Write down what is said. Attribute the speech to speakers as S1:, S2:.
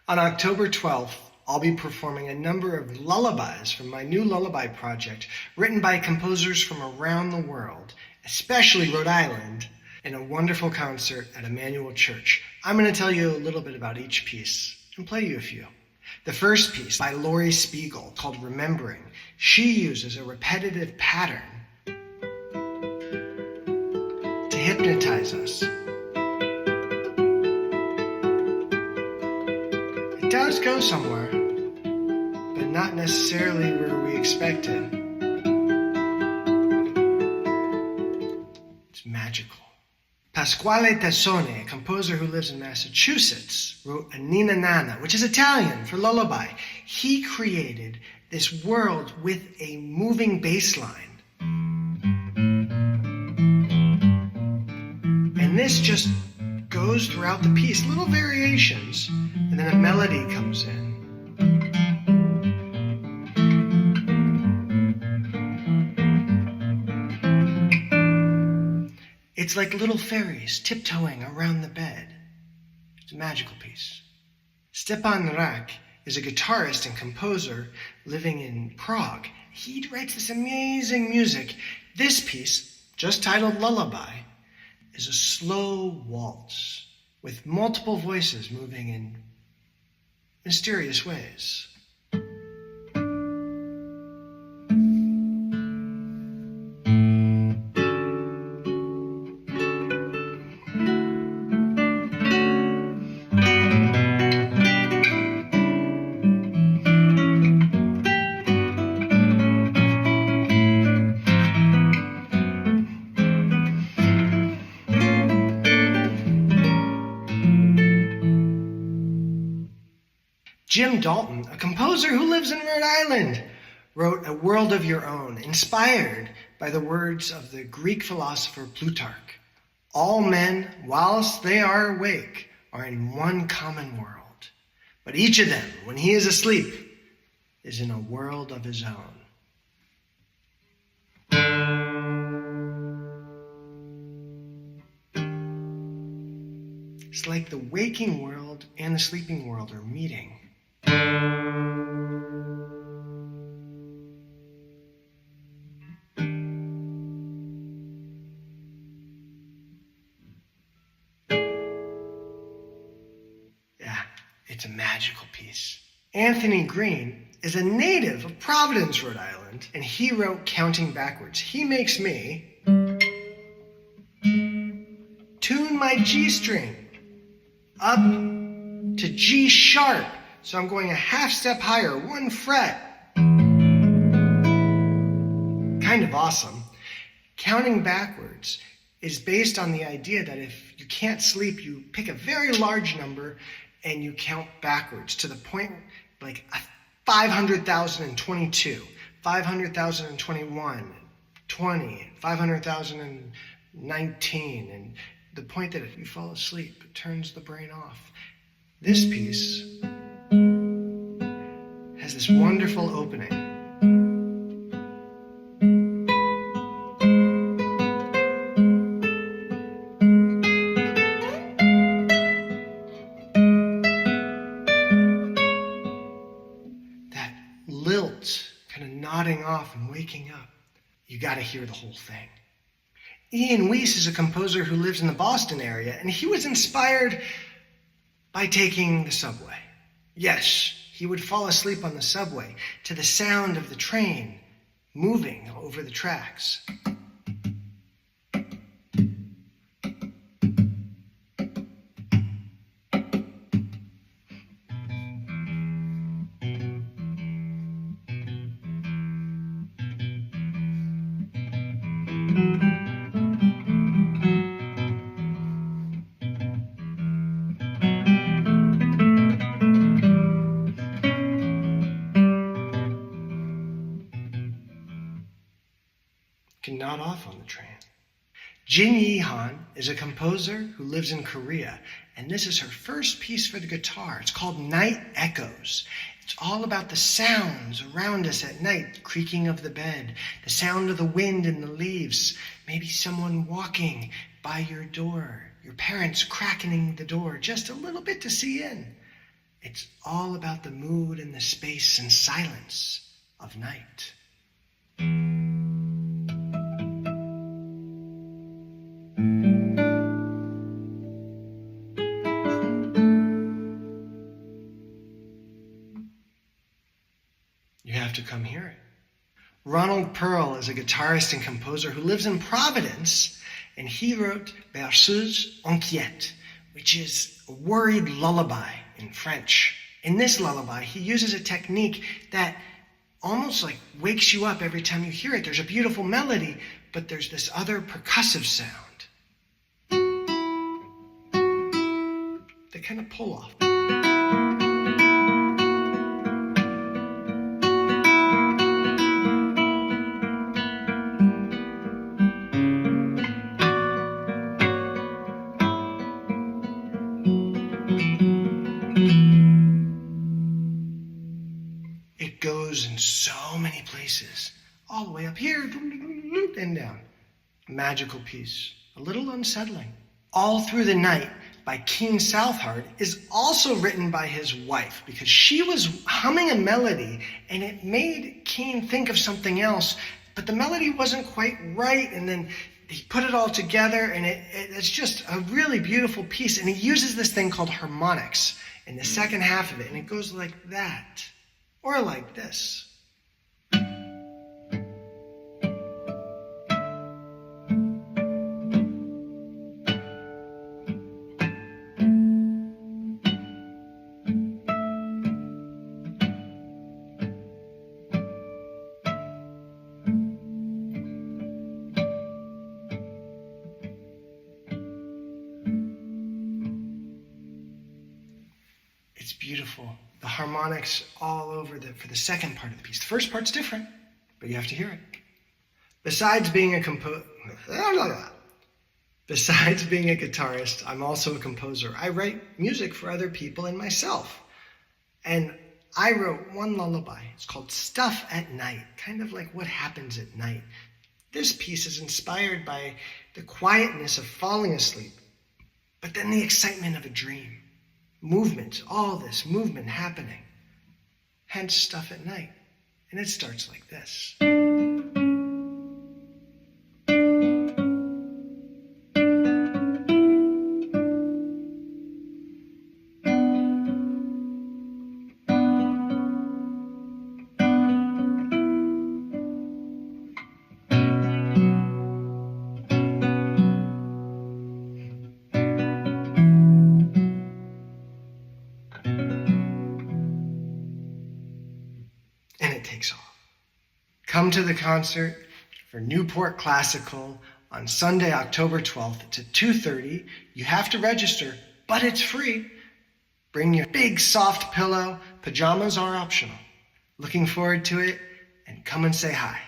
S1: On October 12th, I'll be performing a number of lullabies from my new Lullaby Project, written by composers from around the world, especially Rhode Island, in a wonderful concert at Emmanuel Church. I'm going to tell you a little bit about each piece and play you a few. The first piece, by Laurie Spiegel, called Remembering. She uses a repetitive pattern to hypnotize us. It does go somewhere, but not necessarily where we expect it. It's magical. Pasquale Tassone, a composer who lives in Massachusetts, wrote a Ninna, which is Italian for lullaby. He created this world with a moving bass line. And this just goes throughout the piece, little variations, and then a melody comes in. It's like little fairies tiptoeing around the bed. It's a magical piece. Stepan Rak is a guitarist and composer living in Prague. He writes this amazing music. This piece, just titled Lullaby, is a slow waltz with multiple voices moving in mysterious ways. Dalton, a composer who lives in Rhode Island, wrote A World of Your Own, inspired by the words of the Greek philosopher Plutarch. All men, whilst they are awake, are in one common world, but each of them, when he is asleep, is in a world of his own. It's like the waking world and the sleeping world are meeting. It's a magical piece. Anthony Green is a native of Providence, Rhode Island, and he wrote Counting Backwards. He makes me tune my G string up to G sharp. So I'm going a half step higher, 1 fret. Kind of awesome. Counting Backwards is based on the idea that if you can't sleep, you pick a very large number and you count backwards to the point like 500,022, 500,021, 20, 500,019, and the point that if you fall asleep, it turns the brain off. This piece has this wonderful opening. Nodding off and waking up. You got to hear the whole thing. Wiese is a composer who lives in the Boston area, and he was inspired by taking the subway. Yes, he would fall asleep on the subway to the sound of the train moving over the tracks. Can nod off on the train. Jinhee is a composer who lives in Korea, and this is her first piece for the guitar. It's called Night Echoes. It's all about the sounds around us at night, the creaking of the bed, the sound of the wind in the leaves, maybe someone walking by your door, your parents cracking the door just a little bit to see in. It It's all about the mood and the space and silence of night. You have to come hear it. Ronald Pearl is a guitarist and composer who lives in Providence, and he wrote Berceuse, Inquiette, which is a worried lullaby in French. In this lullaby, he uses a technique that almost like wakes you up every time you hear it. There's a beautiful melody, but there's this other percussive sound. They kind of pull off. It goes in so many places, all the way up here and down. A magical piece, a little unsettling. All Through the Night by Keane Southard is also written by his wife because she was humming a melody and it made Keane think of something else, but the melody wasn't quite right, and then he put it all together, and it's just a really beautiful piece, and he uses this thing called harmonics in the second half of it, and it goes like that. Or like this. It's beautiful. The harmonics all over for the second part of the piece. The first part's different, but you have to hear it. Besides being a guitarist, I'm also a composer. I write music for other people and myself. And I wrote one lullaby. It's called Stuff at Night, kind of like what happens at night. This piece is inspired by the quietness of falling asleep, but then the excitement of a dream. Movement, all this movement happening. Hence Stuff at Night. And it starts like this. And it takes off. Come to the concert for Newport Classical on Sunday, October 12th. It's at 2:30. You have to register, but it's free. Bring your big soft pillow. Pajamas are optional. Looking forward to it, and come and say hi.